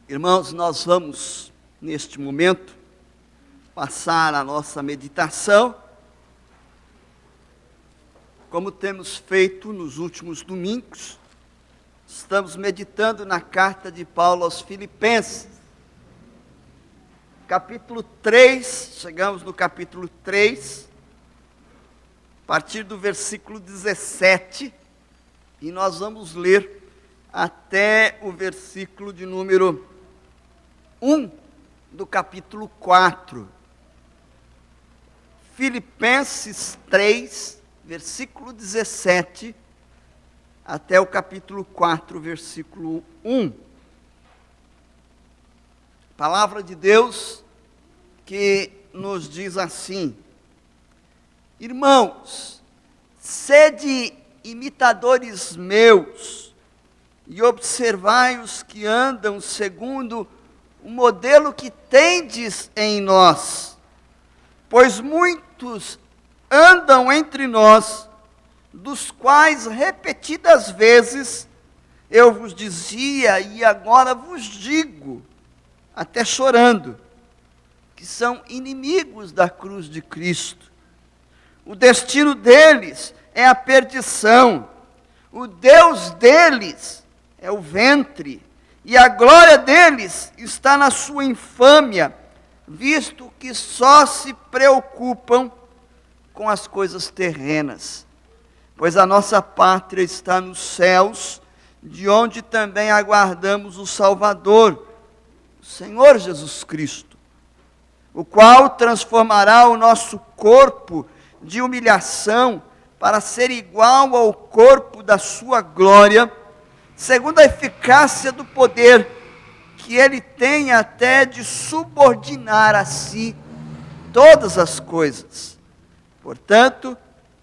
Irmãos, nós vamos, neste momento, passar a nossa meditação, como temos feito nos últimos domingos. Estamos meditando na carta de Paulo aos Filipenses, capítulo 3, chegamos no capítulo 3, a partir do versículo 17, e nós vamos ler até o versículo de número 1 do capítulo 4. Filipenses 3, versículo 17, até o capítulo 4, versículo 1. Palavra de Deus que nos diz assim: irmãos, sede imitadores meus, e observai os que andam segundo o modelo que tendes em nós, pois muitos andam entre nós, dos quais repetidas vezes eu vos dizia, e agora vos digo, até chorando, que são inimigos da cruz de Cristo. O destino deles é a perdição, o Deus deles é o ventre, e a glória deles está na sua infâmia, visto que só se preocupam com as coisas terrenas. Pois a nossa pátria está nos céus, de onde também aguardamos o Salvador, o Senhor Jesus Cristo, o qual transformará o nosso corpo de humilhação para ser igual ao corpo da sua glória, segundo a eficácia do poder que ele tem até de subordinar a si todas as coisas. Portanto,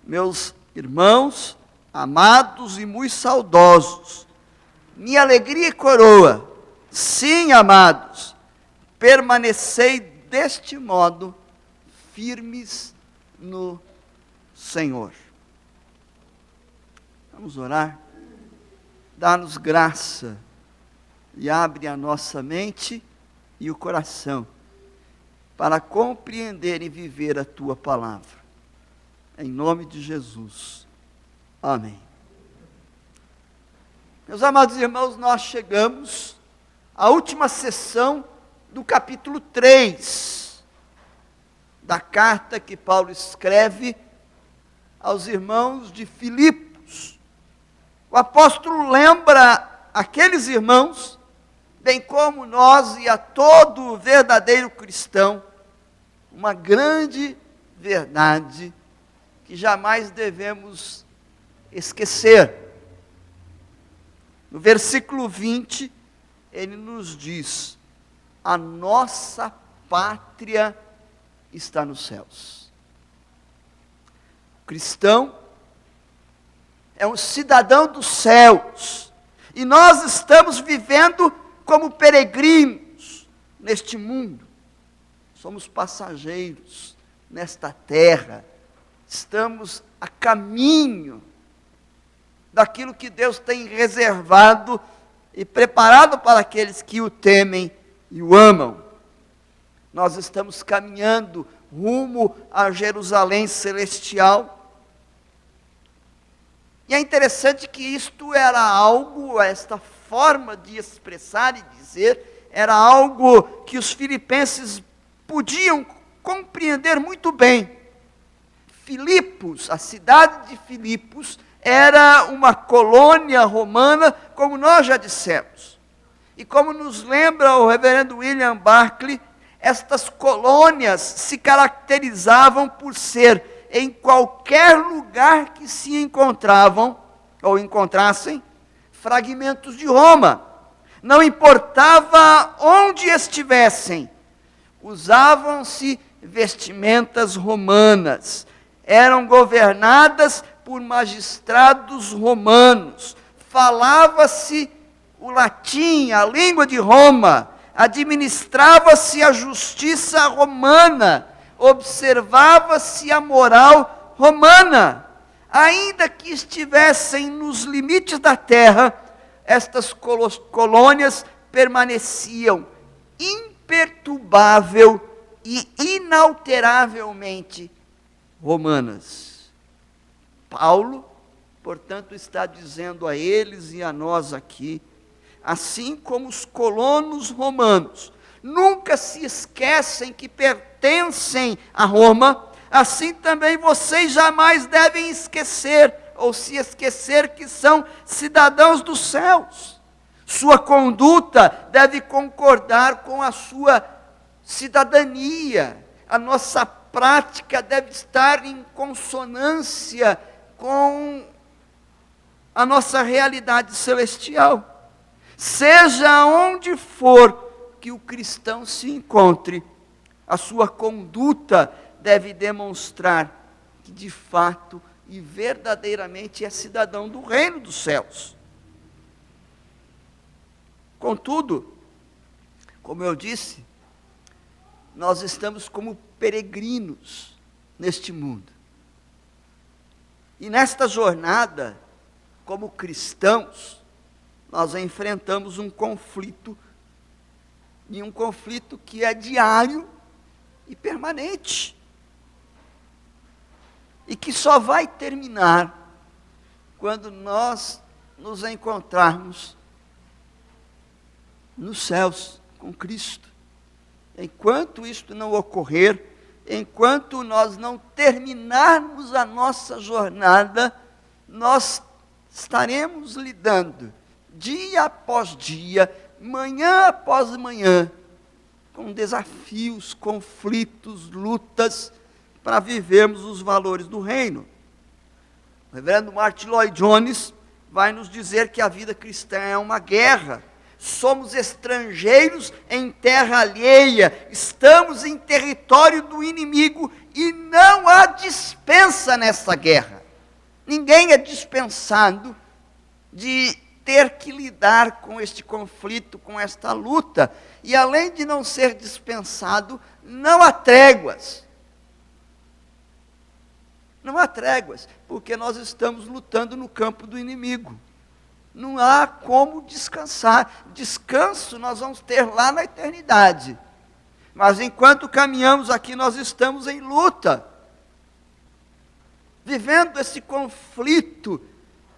meus irmãos, amados e muito saudosos, minha alegria e coroa, sim, amados, permanecei deste modo firmes no Senhor. Vamos orar? Dá-nos graça e abre a nossa mente e o coração para compreender e viver a Tua palavra. Em nome de Jesus. Amém. Meus amados irmãos, nós chegamos à última sessão do capítulo 3 da carta que Paulo escreve aos irmãos de Filipos. O apóstolo lembra aqueles irmãos, bem como nós e a todo verdadeiro cristão, uma grande verdade que jamais devemos esquecer. No versículo 20, ele nos diz: a nossa pátria está nos céus. O cristão é um cidadão dos céus, e nós estamos vivendo como peregrinos neste mundo. Somos passageiros nesta terra, estamos a caminho daquilo que Deus tem reservado e preparado para aqueles que o temem e o amam. Nós estamos caminhando rumo a Jerusalém celestial. E é interessante que isto era algo, esta forma de expressar e dizer, era algo que os filipenses podiam compreender muito bem. Filipos, a cidade de Filipos, era uma colônia romana, como nós já dissemos. E como nos lembra o reverendo William Barclay, estas colônias se caracterizavam por ser, em qualquer lugar que se encontravam, ou encontrassem, fragmentos de Roma. Não importava onde estivessem, usavam-se vestimentas romanas, eram governadas por magistrados romanos, falava-se o latim, a língua de Roma, administrava-se a justiça romana, observava-se a moral romana. Ainda que estivessem nos limites da terra, estas colônias permaneciam imperturbável e inalteravelmente romanas. Paulo, portanto, está dizendo a eles e a nós aqui, assim como os colonos romanos nunca se esquecem que pertencem a Roma, assim também vocês jamais devem esquecer, ou se esquecer que são cidadãos dos céus. Sua conduta deve concordar com a sua cidadania. A nossa prática deve estar em consonância com a nossa realidade celestial. Seja onde for que o cristão se encontre, a sua conduta deve demonstrar que de fato e verdadeiramente é cidadão do reino dos céus. Contudo, como eu disse, nós estamos como peregrinos neste mundo. E nesta jornada, como cristãos, nós enfrentamos um conflito, e um conflito que é diário e permanente. E que só vai terminar quando nós nos encontrarmos nos céus com Cristo. Enquanto isto não ocorrer, enquanto nós não terminarmos a nossa jornada, nós estaremos lidando dia após dia, manhã após manhã, com desafios, conflitos, lutas, para vivermos os valores do reino. O reverendo Martin Lloyd Jones vai nos dizer que a vida cristã é uma guerra. Somos estrangeiros em terra alheia, estamos em território do inimigo e não há dispensa nessa guerra. Ninguém é dispensado de ter que lidar com este conflito, com esta luta. E além de não ser dispensado, não há tréguas. Não há tréguas, porque nós estamos lutando no campo do inimigo. Não há como descansar. Descanso nós vamos ter lá na eternidade. Mas enquanto caminhamos aqui, nós estamos em luta. Vivendo esse conflito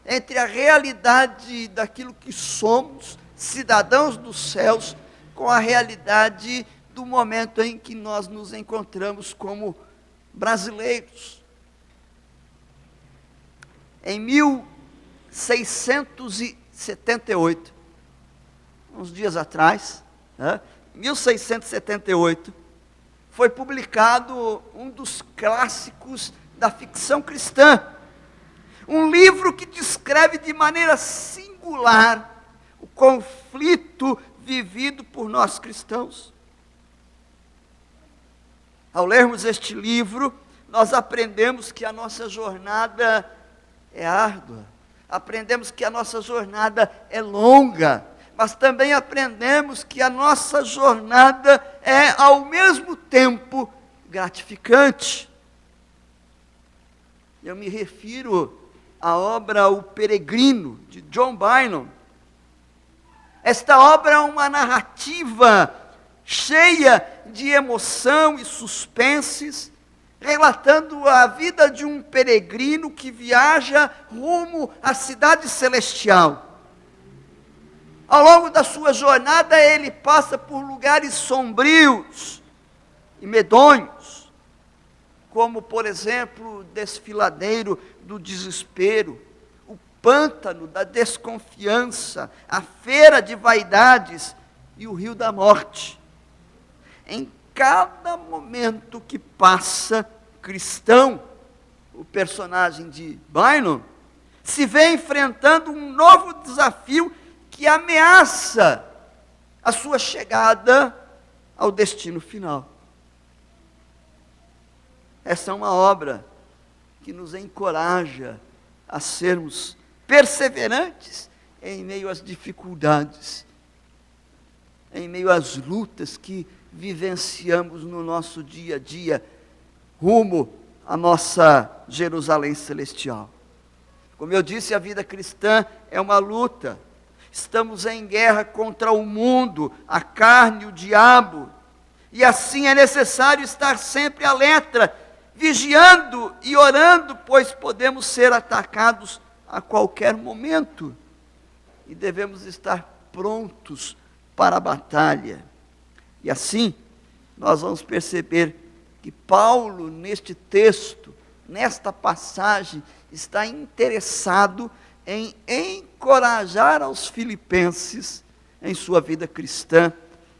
entre a realidade daquilo que somos, cidadãos dos céus, com a realidade do momento em que nós nos encontramos como brasileiros. Em 1678, uns dias atrás, 1678, foi publicado um dos clássicos da ficção cristã. Um livro que descreve de maneira singular o conflito vivido por nós cristãos. Ao lermos este livro, nós aprendemos que a nossa jornada é árdua, aprendemos que a nossa jornada é longa, mas também aprendemos que a nossa jornada é, ao mesmo tempo, gratificante. Eu me refiro à obra O Peregrino, de John Bunyan. Esta obra é uma narrativa cheia de emoção e suspenses, relatando a vida de um peregrino que viaja rumo à cidade celestial. Ao longo da sua jornada, ele passa por lugares sombrios e medonhos, como, por exemplo, o desfiladeiro do desespero, o pântano da desconfiança, a feira de vaidades e o rio da morte. Em cada momento que passa, cristão, o personagem de Bunyan, se vê enfrentando um novo desafio que ameaça a sua chegada ao destino final. Essa é uma obra que nos encoraja a sermos perseverantes em meio às dificuldades, em meio às lutas que vivenciamos no nosso dia a dia, rumo à nossa Jerusalém celestial. Como eu disse, a vida cristã é uma luta. Estamos em guerra contra o mundo, a carne, o diabo. E assim é necessário estar sempre alerta, vigiando e orando, pois podemos ser atacados a qualquer momento. E devemos estar prontos para a batalha. E assim, nós vamos perceber que Paulo, neste texto, nesta passagem, está interessado em encorajar aos filipenses em sua vida cristã,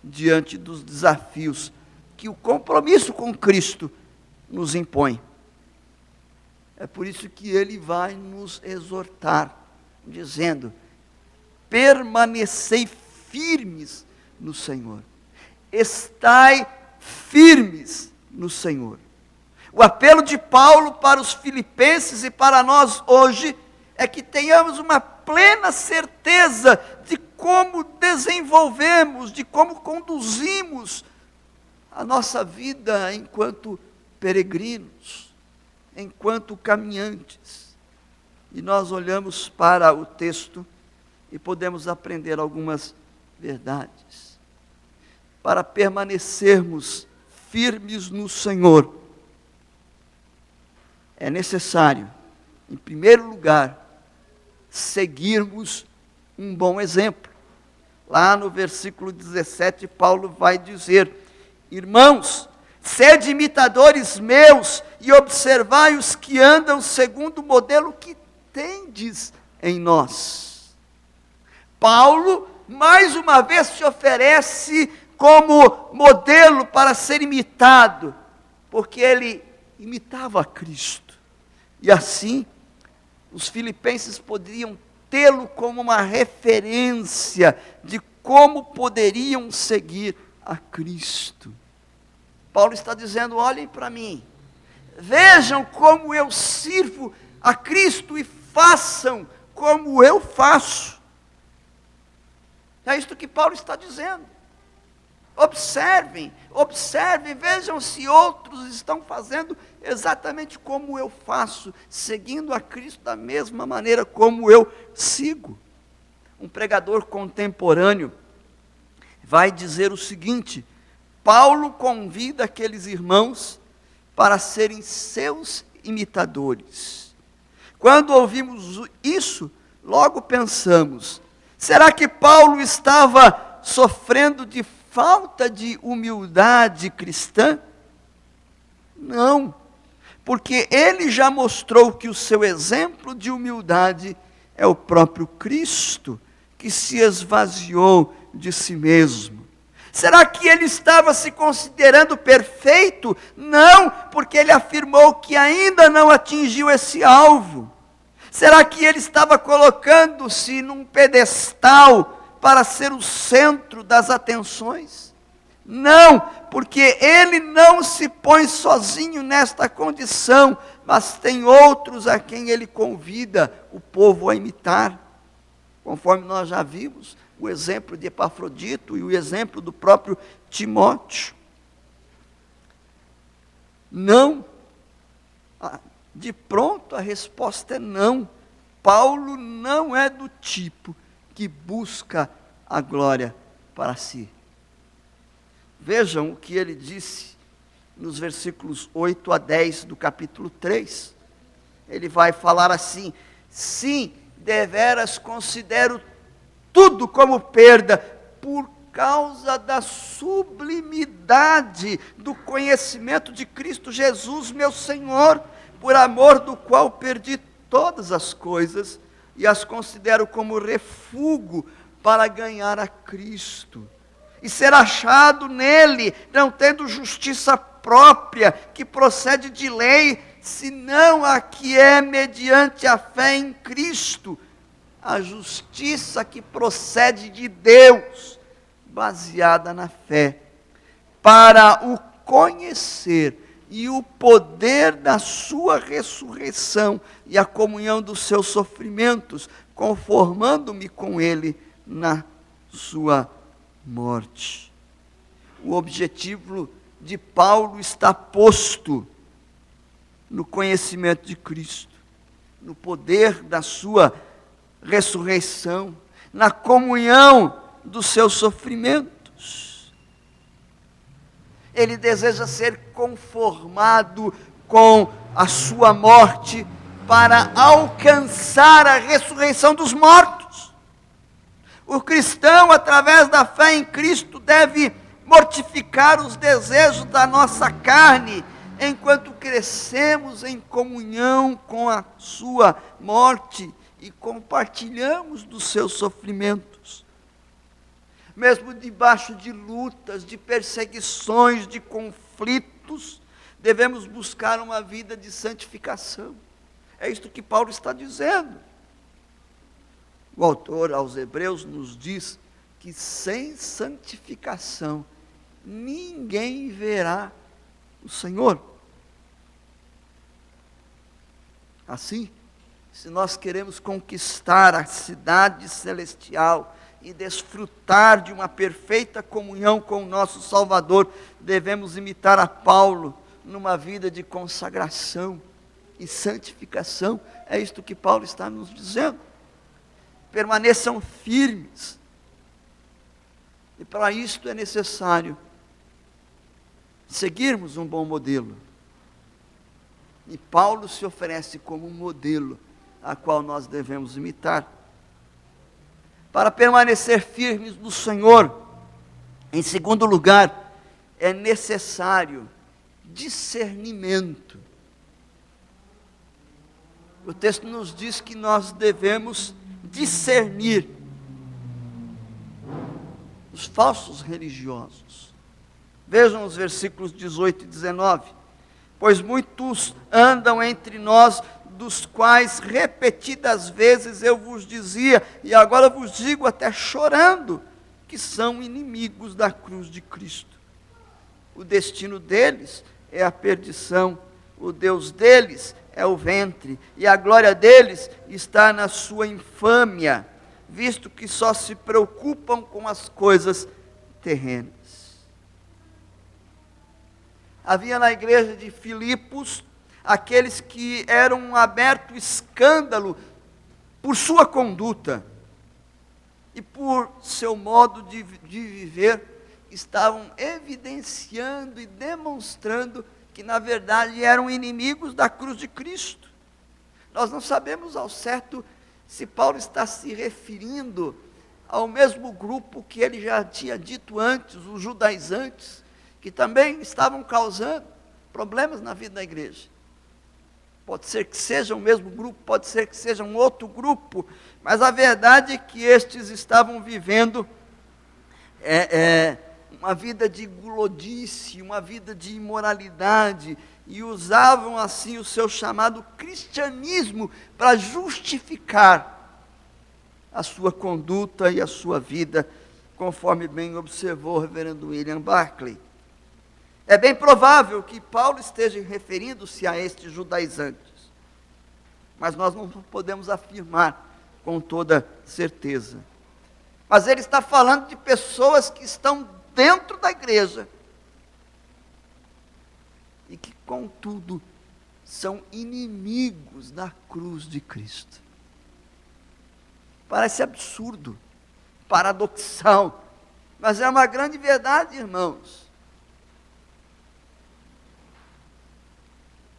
diante dos desafios que o compromisso com Cristo nos impõe. É por isso que ele vai nos exortar, dizendo: permanecei firmes no Senhor. Estai firmes no Senhor. O apelo de Paulo para os filipenses e para nós hoje é que tenhamos uma plena certeza de como desenvolvemos, de como conduzimos a nossa vida enquanto peregrinos, enquanto caminhantes. E nós olhamos para o texto e podemos aprender algumas verdades. Para permanecermos firmes no Senhor, é necessário, em primeiro lugar, seguirmos um bom exemplo. Lá no versículo 17, Paulo vai dizer: irmãos, sede imitadores meus e observai os que andam segundo o modelo que tendes em nós. Paulo, mais uma vez, se oferece como modelo para ser imitado, porque ele imitava a Cristo. E assim, os filipenses poderiam tê-lo como uma referência de como poderiam seguir a Cristo. Paulo está dizendo: olhem para mim, vejam como eu sirvo a Cristo e façam como eu faço. É isto que Paulo está dizendo. Observem, vejam se outros estão fazendo exatamente como eu faço, seguindo a Cristo da mesma maneira como eu sigo. Um pregador contemporâneo vai dizer o seguinte: Paulo convida aqueles irmãos para serem seus imitadores. Quando ouvimos isso, logo pensamos: será que Paulo estava sofrendo de falta de humildade cristã? Não, porque ele já mostrou que o seu exemplo de humildade é o próprio Cristo, que se esvaziou de si mesmo. Será que ele estava se considerando perfeito? Não, porque ele afirmou que ainda não atingiu esse alvo. Será que ele estava colocando-se num pedestal para ser o centro das atenções? Não, porque ele não se põe sozinho nesta condição, mas tem outros a quem ele convida o povo a imitar. Conforme nós já vimos, o exemplo de Epafrodito e o exemplo do próprio Timóteo. Não. De pronto a resposta é não. Paulo não é do tipo que busca a glória para si. Vejam o que ele disse nos versículos 8 a 10 do capítulo 3. Ele vai falar assim: sim, deveras considero tudo como perda, por causa da sublimidade do conhecimento de Cristo Jesus, meu Senhor, por amor do qual perdi todas as coisas e as considero como refúgio para ganhar a Cristo e ser achado nele, não tendo justiça própria que procede de lei, senão a que é mediante a fé em Cristo, a justiça que procede de Deus, baseada na fé, para o conhecer e o poder da sua ressurreição e a comunhão dos seus sofrimentos, conformando-me com ele na sua morte. O objetivo de Paulo está posto no conhecimento de Cristo, no poder da sua ressurreição, na comunhão dos seus sofrimentos. Ele deseja ser conformado com a sua morte para alcançar a ressurreição dos mortos. O cristão, através da fé em Cristo, deve mortificar os desejos da nossa carne, enquanto crescemos em comunhão com a sua morte e compartilhamos dos seus sofrimentos. Mesmo debaixo de lutas, de perseguições, de conflitos, devemos buscar uma vida de santificação. É isto que Paulo está dizendo. O autor aos Hebreus nos diz que sem santificação ninguém verá o Senhor. Assim, se nós queremos conquistar a cidade celestial e desfrutar de uma perfeita comunhão com o nosso Salvador, devemos imitar a Paulo numa vida de consagração e santificação. É isto que Paulo está nos dizendo. Permaneçam firmes. E para isto é necessário seguirmos um bom modelo. E Paulo se oferece como um modelo a qual nós devemos imitar. Para permanecer firmes no Senhor, em segundo lugar, é necessário discernimento. O texto nos diz que nós devemos discernir os falsos religiosos. Vejam os versículos 18 e 19. Pois muitos andam entre nós, dos quais repetidas vezes eu vos dizia, e agora vos digo até chorando, que são inimigos da cruz de Cristo. O destino deles é a perdição, o Deus deles é o ventre, e a glória deles está na sua infâmia, visto que só se preocupam com as coisas terrenas. Havia na igreja de Filipos aqueles que eram um aberto escândalo por sua conduta e por seu modo de viver, estavam evidenciando e demonstrando que na verdade eram inimigos da cruz de Cristo. Nós não sabemos ao certo se Paulo está se referindo ao mesmo grupo que ele já tinha dito antes, os judaizantes, que também estavam causando problemas na vida da igreja. Pode ser que seja o mesmo grupo, pode ser que seja um outro grupo, mas a verdade é que estes estavam vivendo uma vida de gulodice, uma vida de imoralidade, e usavam assim o seu chamado cristianismo para justificar a sua conduta e a sua vida, conforme bem observou o reverendo William Barclay. É bem provável que Paulo esteja referindo-se a estes judaizantes, mas nós não podemos afirmar com toda certeza. Mas ele está falando de pessoas que estão dentro da igreja e que, contudo, são inimigos da cruz de Cristo. Parece absurdo, paradoxal, mas é uma grande verdade, irmãos.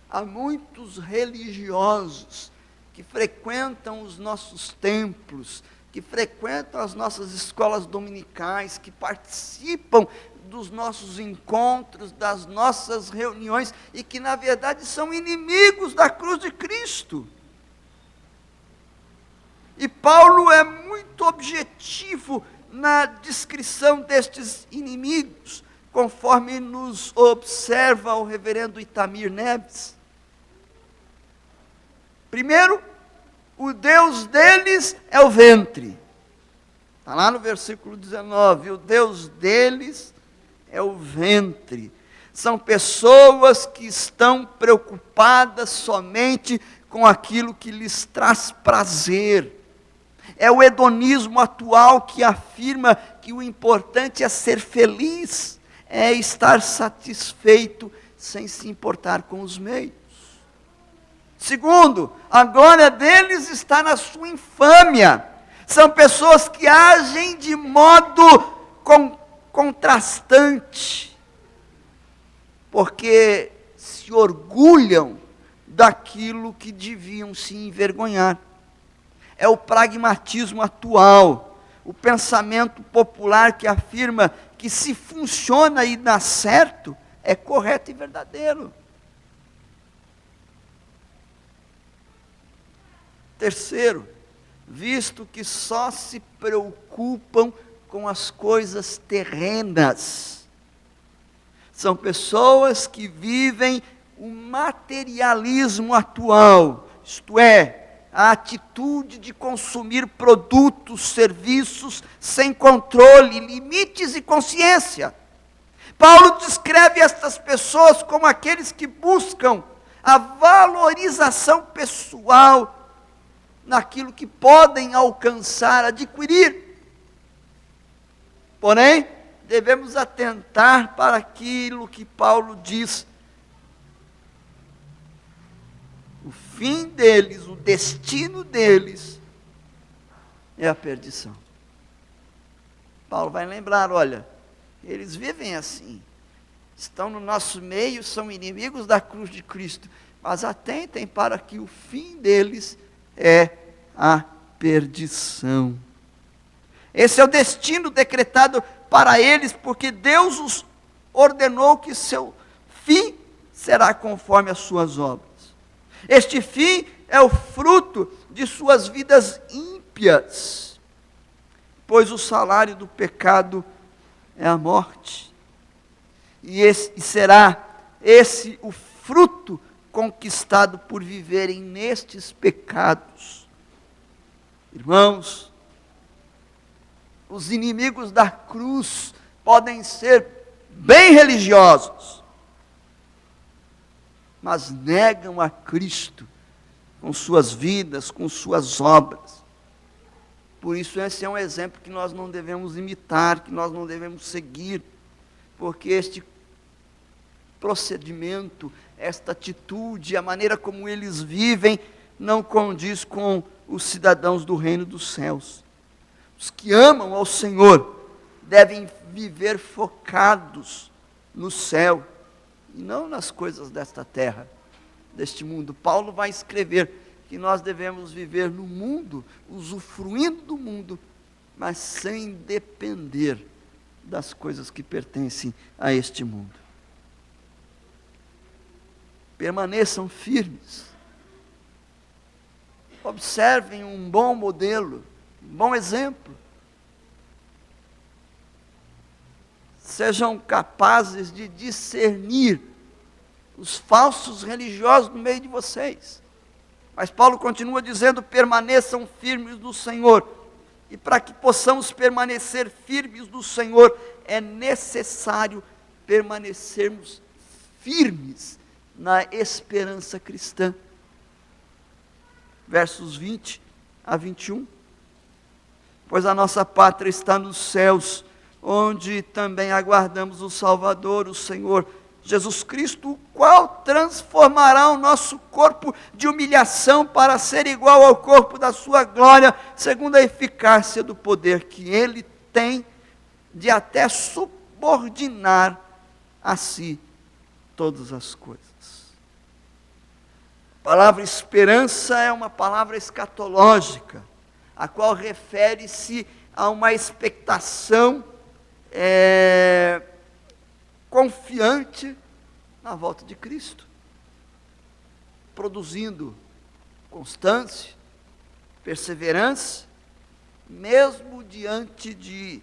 Há muitos religiosos que frequentam os nossos templos, que frequentam as nossas escolas dominicais, que participam dos nossos encontros, das nossas reuniões, e que na verdade são inimigos da cruz de Cristo. E Paulo é muito objetivo na descrição destes inimigos, conforme nos observa o reverendo Itamir Neves. Primeiro, o Deus deles é o ventre. Está lá no versículo 19, o Deus deles é o ventre. São pessoas que estão preocupadas somente com aquilo que lhes traz prazer. É o hedonismo atual que afirma que o importante é ser feliz, é estar satisfeito sem se importar com os meios. Segundo, a glória deles está na sua infâmia. São pessoas que agem de modo contrastante, porque se orgulham daquilo que deviam se envergonhar. É o pragmatismo atual, o pensamento popular que afirma que se funciona e dá certo, é correto e verdadeiro. Terceiro, visto que só se preocupam com as coisas terrenas. São pessoas que vivem o materialismo atual, isto é, a atitude de consumir produtos, serviços, sem controle, limites e consciência. Paulo descreve estas pessoas como aqueles que buscam a valorização pessoal naquilo que podem alcançar, adquirir. Porém, devemos atentar para aquilo que Paulo diz. O fim deles, o destino deles, é a perdição. Paulo vai lembrar, olha, eles vivem assim, estão no nosso meio, são inimigos da cruz de Cristo, mas atentem para que o fim deles é a perdição. Esse é o destino decretado para eles, porque Deus os ordenou que seu fim será conforme as suas obras. Este fim é o fruto de suas vidas ímpias, pois o salário do pecado é a morte. E será esse o fruto conquistado por viverem nestes pecados. Irmãos, os inimigos da cruz podem ser bem religiosos, mas negam a Cristo com suas vidas, com suas obras. Por isso esse é um exemplo que nós não devemos imitar, que nós não devemos seguir, porque este procedimento, esta atitude, a maneira como eles vivem, não condiz com os cidadãos do reino dos céus. Os que amam ao Senhor devem viver focados no céu, e não nas coisas desta terra, deste mundo. Paulo vai escrever que nós devemos viver no mundo, usufruindo do mundo, mas sem depender das coisas que pertencem a este mundo. Permaneçam firmes. Observem um bom modelo, um bom exemplo. Sejam capazes de discernir os falsos religiosos no meio de vocês. Mas Paulo continua dizendo, permaneçam firmes no Senhor. E para que possamos permanecer firmes no Senhor, é necessário permanecermos firmes na esperança cristã. Versos 20 a 21. Pois a nossa pátria está nos céus, onde também aguardamos o Salvador, o Senhor Jesus Cristo, o qual transformará o nosso corpo de humilhação para ser igual ao corpo da sua glória, segundo a eficácia do poder que Ele tem de até subordinar a si todas as coisas. A palavra esperança é uma palavra escatológica, a qual refere-se a uma expectação confiante na volta de Cristo, produzindo constância, perseverança, mesmo diante de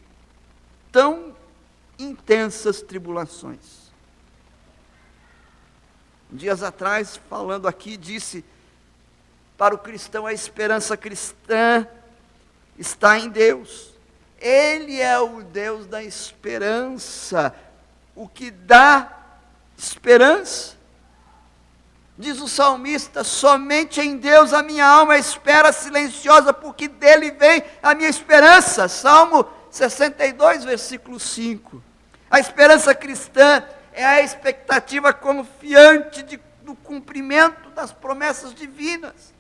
tão intensas tribulações. Dias atrás, falando aqui, disse, para o cristão a esperança cristã está em Deus. Ele é o Deus da esperança, o que dá esperança. Diz o salmista, somente em Deus a minha alma espera silenciosa, porque dele vem a minha esperança. Salmo 62, versículo 5. A esperança cristã é a expectativa confiante do cumprimento das promessas divinas.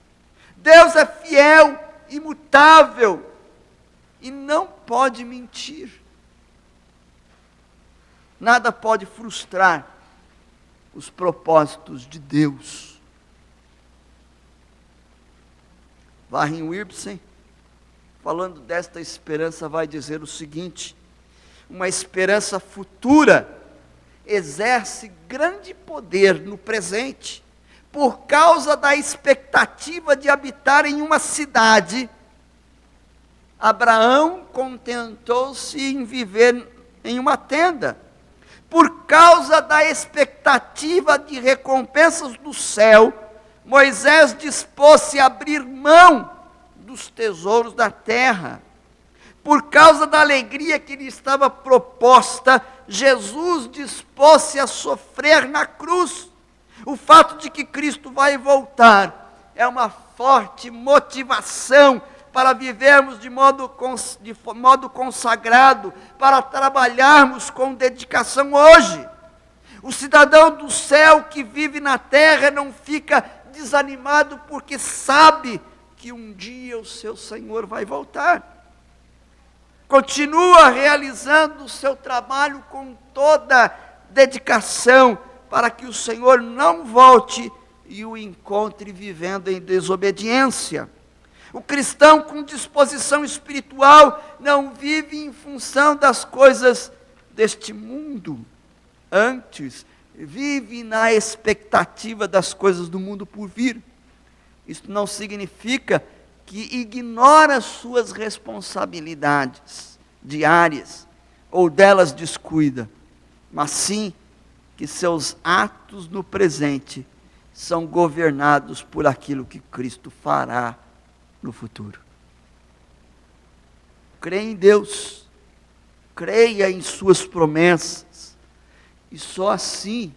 Deus é fiel, imutável, e não pode mentir. Nada pode frustrar os propósitos de Deus. Warren Wiersbe, falando desta esperança, vai dizer o seguinte: uma esperança futura exerce grande poder no presente, por causa da expectativa de habitar em uma cidade. Abraão contentou-se em viver em uma tenda. Por causa da expectativa de recompensas do céu, Moisés dispôs-se a abrir mão dos tesouros da terra. Por causa da alegria que lhe estava proposta, Jesus dispôs-se a sofrer na cruz. O fato de que Cristo vai voltar é uma forte motivação para vivermos de modo consagrado, para trabalharmos com dedicação hoje. O cidadão do céu que vive na terra não fica desanimado porque sabe que um dia o seu Senhor vai voltar. Continua realizando o seu trabalho com toda dedicação, para que o Senhor não volte e o encontre vivendo em desobediência. O cristão com disposição espiritual não vive em função das coisas deste mundo. Antes, vive na expectativa das coisas do mundo por vir. Isso não significa que ignora suas responsabilidades diárias ou delas descuida, mas sim que seus atos no presente são governados por aquilo que Cristo fará no futuro. Creia em Deus, creia em suas promessas, e só assim,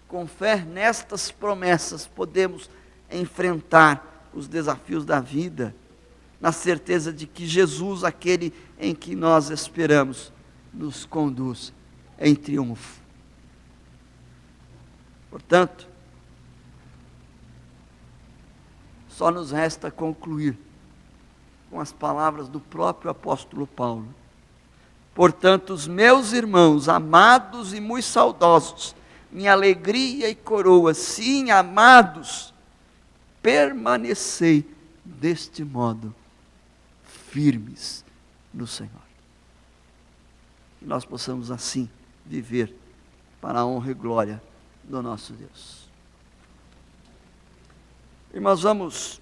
com fé nestas promessas, podemos enfrentar os desafios da vida, na certeza de que Jesus, aquele em que nós esperamos, nos conduz em triunfo. Portanto, só nos resta concluir com as palavras do próprio apóstolo Paulo. Portanto, os meus irmãos, amados e muito saudosos, minha alegria e coroa, sim, amados, permanecei deste modo, firmes no Senhor. Que nós possamos assim viver para a honra e glória do nosso Deus. Irmãos, vamos